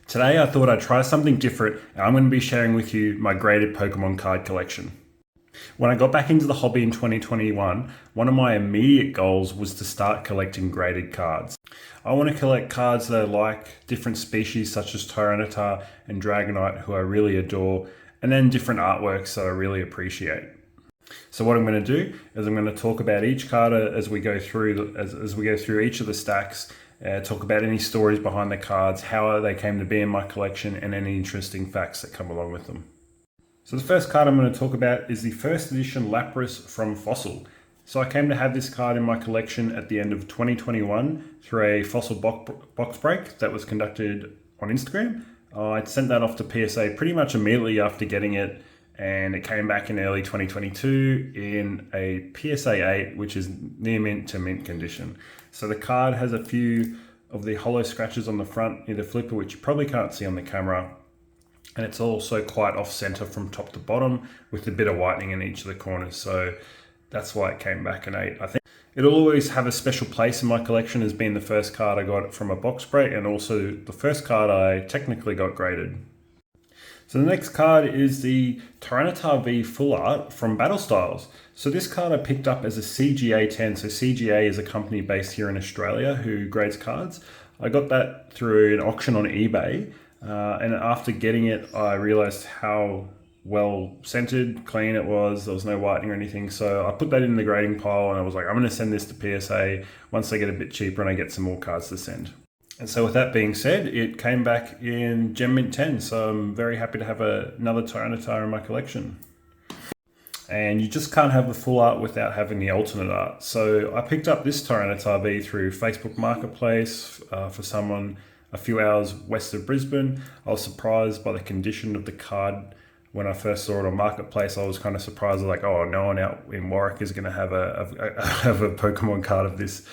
Today I thought I'd try something different and I'm going to be sharing with you my graded Pokemon card collection. When I got back into the hobby in 2021, one of my immediate goals was to start collecting graded cards. I want to collect cards that I like, different species such as Tyranitar and Dragonite who I really adore, and then different artworks that I really appreciate. So what I'm going to do is I'm going to talk about each card as we go through each of the stacks. Talk about any stories behind the cards, how they came to be in my collection, and any interesting facts that come along with them. So the first card I'm going to talk about is the first edition Lapras from Fossil. So I came to have this card in my collection at the end of 2021 through a Fossil box break that was conducted on Instagram. I sent that off to PSA pretty much immediately after getting it, and it came back in early 2022 in a PSA 8, which is near mint to mint condition. So the card has a few of the hollow scratches on the front near the flipper, which you probably can't see on the camera. And it's also quite off center from top to bottom with a bit of whitening in each of the corners. So that's why it came back an 8. I think it'll always have a special place in my collection as being the first card I got from a box break, and also the first card I technically got graded. So the next card is the Tyranitar V Full Art from Battle Styles. So this card I picked up as a CGA 10. So CGA is a company based here in Australia who grades cards. I got that through an auction on eBay. And after getting it, I realized how well scented, clean it was. There was no whitening or anything. So I put that in the grading pile and I was like, I'm going to send this to PSA once they get a bit cheaper and I get some more cards to send. And so with that being said, it came back in Gem Mint 10. So I'm very happy to have another Tyranitar in my collection. And you just can't have the full art without having the alternate art. So I picked up this Tyranitar V through Facebook Marketplace for someone a few hours west of Brisbane. I was surprised by the condition of the card. When I first saw it on Marketplace, I was kind of surprised, like, oh, no one out in Warwick is going to have a Pokemon card of this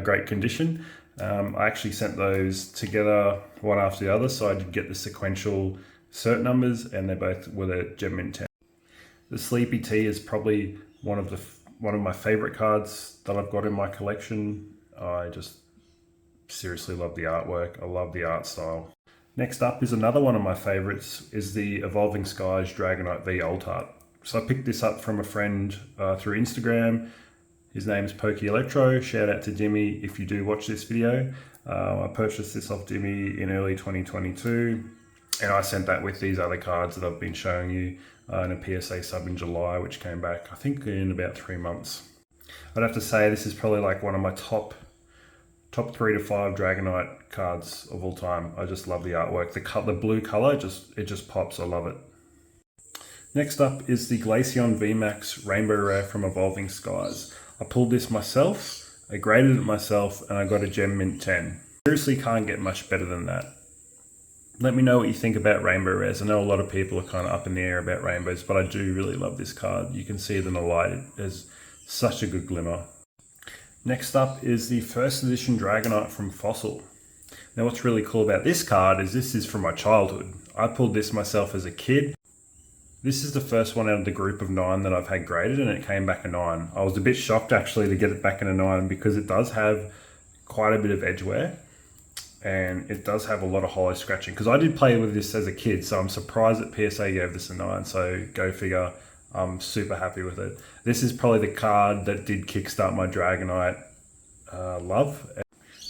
great condition. I actually sent those together one after the other, so I did get the sequential cert numbers, and they both were the Gem Mint 10. The Sleepy Tea is probably one of my favorite cards that I've got in my collection. I just seriously love the artwork. I love the art style. Next up is another one of my favorites, is the Evolving Skies Dragonite V Alt Art. So I picked this up from a friend through Instagram. His name is Pokey Electro. Shout out to Jimmy if you do watch this video. I purchased this off Jimmy in early 2022, and I sent that with these other cards that I've been showing you in a PSA sub in July, which came back, I think, in about 3 months. I'd have to say this is probably like one of my top 3 to 5 Dragonite cards of all time. I just love the artwork. The blue color, it just pops. I love it. Next up is the Glaceon VMAX Rainbow Rare from Evolving Skies. I pulled this myself, I graded it myself, and I got a Gem Mint 10. Seriously can't get much better than that. Let me know what you think about Rainbow Rares. I know a lot of people are kind of up in the air about rainbows, but I do really love this card. You can see it in the light. It has such a good glimmer. Next up is the first edition Dragonite from Fossil. Now what's really cool about this card is this is from my childhood. I pulled this myself as a kid. This is the first one out of the group of 9 that I've had graded, and it came back a 9. I was a bit shocked actually to get it back in a 9 because it does have quite a bit of edge wear and it does have a lot of hollow scratching, because I did play with this as a kid, so I'm surprised that PSA gave this a 9, so go figure. I'm super happy with it. This is probably the card that did kickstart my Dragonite love.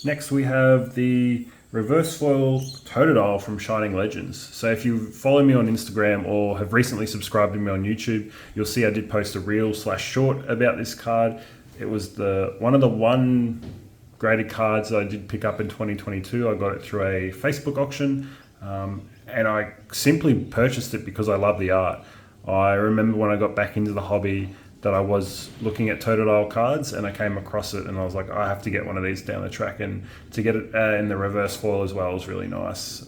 Next we have the Reverse Foil Totodile from Shining Legends. So if you follow me on Instagram or have recently subscribed to me on YouTube, you'll see I did post a reel/short about this card. It was one of the graded cards that I did pick up in 2022. I got it through a Facebook auction, and I simply purchased it because I love the art. I remember when I got back into the hobby that I was looking at Totodile cards and I came across it and I was like, I have to get one of these down the track, and to get it in the reverse foil as well is really nice.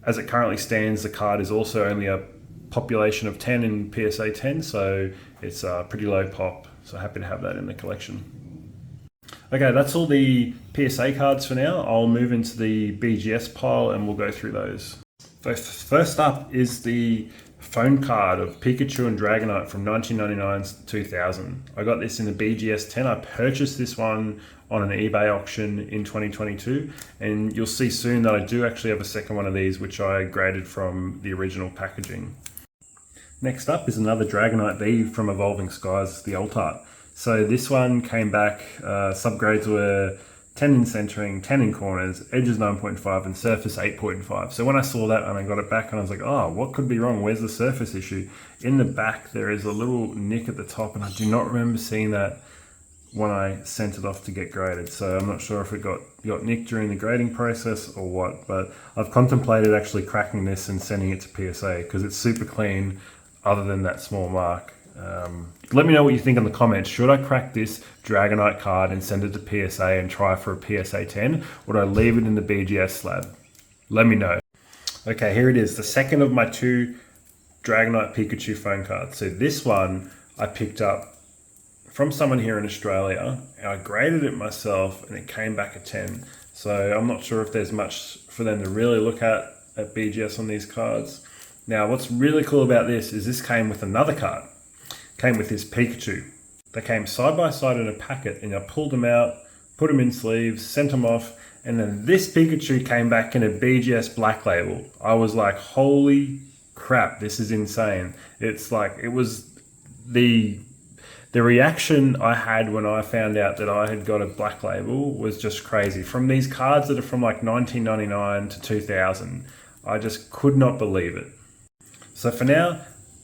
As it currently stands, the card is also only a population of 10 in PSA 10, so it's a pretty low pop, so happy to have that in the collection. Okay, that's all the PSA cards for now. I'll move into the BGS pile and we'll go through those. First up is the phone card of Pikachu and Dragonite from 1999 to 2000. I got this in the BGS 10. I purchased this one on an eBay auction in 2022, and you'll see soon that I do actually have a second one of these, which I graded from the original packaging. Next up is another Dragonite V from Evolving Skies, the Alt Art. So this one came back, subgrades were 10 in centering, 10 in corners, edges 9.5 and surface 8.5. So when I saw that and I got it back and I was like, oh, what could be wrong? Where's the surface issue? In the back there is a little nick at the top, and I do not remember seeing that when I sent it off to get graded. So I'm not sure if it got nicked during the grading process or what, but I've contemplated actually cracking this and sending it to PSA because it's super clean other than that small mark. Let me know what you think in the comments. Should I crack this Dragonite card and send it to PSA and try for a PSA 10? Or do I leave it in the BGS slab? Let me know. Okay, here it is, the second of my two Dragonite Pikachu phone cards. So this one I picked up from someone here in Australia, and I graded it myself and it came back a 10. So I'm not sure if there's much for them to really look at BGS on these cards. Now, what's really cool about this is this came with another card. Came with this Pikachu. They came side by side in a packet, and I pulled them out, put them in sleeves, sent them off, and then this Pikachu came back in a BGS black label. I was like, holy crap, this is insane. It's like, it was the reaction I had when I found out that I had got a black label was just crazy. From these cards that are from like 1999 to 2000, I just could not believe it. So for now,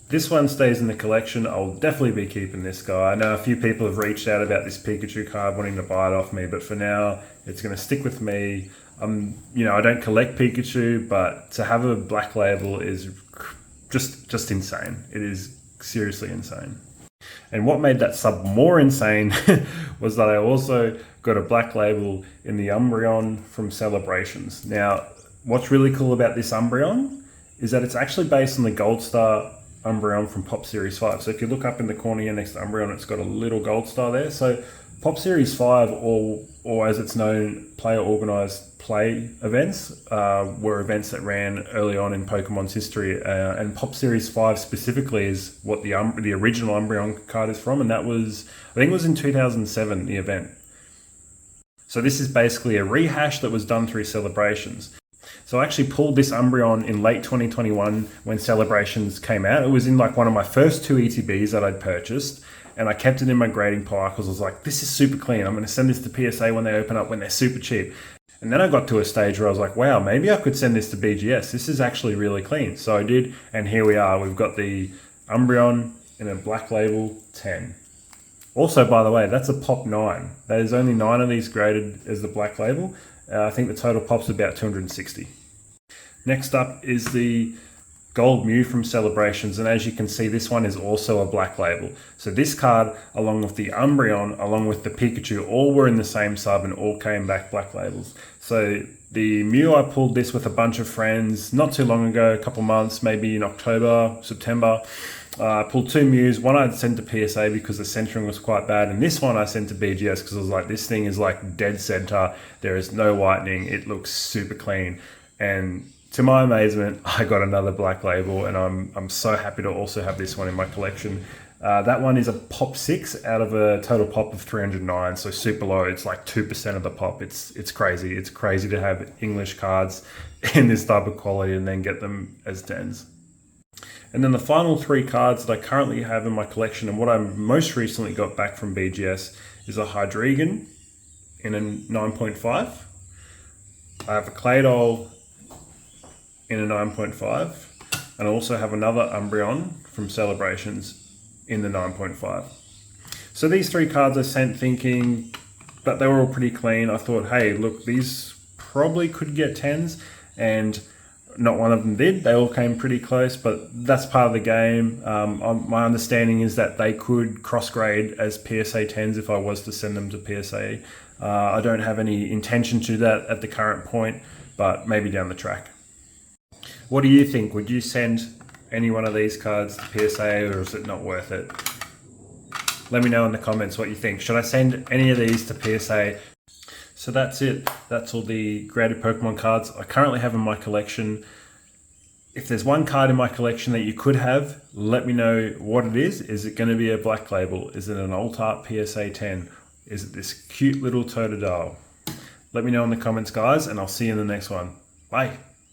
this one stays in the collection. I'll definitely be keeping this guy. I know a few people have reached out about this Pikachu card wanting to buy it off me, but for now, it's going to stick with me. I don't collect Pikachu, but to have a black label is just insane. It is seriously insane. And what made that sub more insane was that I also got a black label in the Umbreon from Celebrations. Now, what's really cool about this Umbreon is that it's actually based on the Gold Star Umbreon from Pop Series 5. So if you look up in the corner here next to Umbreon, it's got a little gold star there. So Pop Series 5, or as it's known, player organised play events, were events that ran early on in Pokemon's history. And Pop Series 5 specifically is what the original Umbreon card is from, and that was, I think it was in 2007, the event. So this is basically a rehash that was done through Celebrations. So I actually pulled this Umbreon in late 2021 when Celebrations came out. It was in like one of my first two ETBs that I'd purchased, and I kept it in my grading pile because I was like, this is super clean. I'm going to send this to PSA when they open up, when they're super cheap. And then I got to a stage where I was like, wow, maybe I could send this to BGS. This is actually really clean. So I did, and here we are. We've got the Umbreon in a black label 10. Also, by the way, that's a pop 9. There's only 9 of these graded as the black label. I think the total pop's about 260. Next up is the Gold Mew from Celebrations, and as you can see, this one is also a black label. So this card, along with the Umbreon, along with the Pikachu, all were in the same sub and all came back black labels. So the Mew, I pulled this with a bunch of friends not too long ago, a couple months, maybe in October, September. I pulled 2 Mews. One I'd sent to PSA because the centering was quite bad, and this one I sent to BGS because I was like, this thing is like dead center. There is no whitening. It looks super clean. And to my amazement, I got another black label, and I'm so happy to also have this one in my collection. That one is a pop 6 out of a total pop of 309, so super low. It's like 2% of the pop. It's crazy. It's crazy to have English cards in this type of quality and then get them as 10s. And then the final 3 cards that I currently have in my collection, and what I most recently got back from BGS, is a Hydreigon in a 9.5. I have a Claydol in a 9.5, and I also have another Umbreon from Celebrations in the 9.5. So these 3 cards I sent thinking that they were all pretty clean. I thought, hey, look, these probably could get 10s, and not one of them did. They all came pretty close, but that's part of the game. My understanding is that they could cross-grade as PSA 10s if I was to send them to PSA. I don't have any intention to do that at the current point, but maybe down the track. What do you think? Would you send any one of these cards to PSA, or is it not worth it? Let me know in the comments what you think. Should I send any of these to PSA? So that's it. That's all the graded Pokemon cards I currently have in my collection. If there's one card in my collection that you could have, let me know what it is. Is it going to be a black label? Is it an Alt Art PSA 10? Is it this cute little Totodile? Let me know in the comments, guys, and I'll see you in the next one. Bye.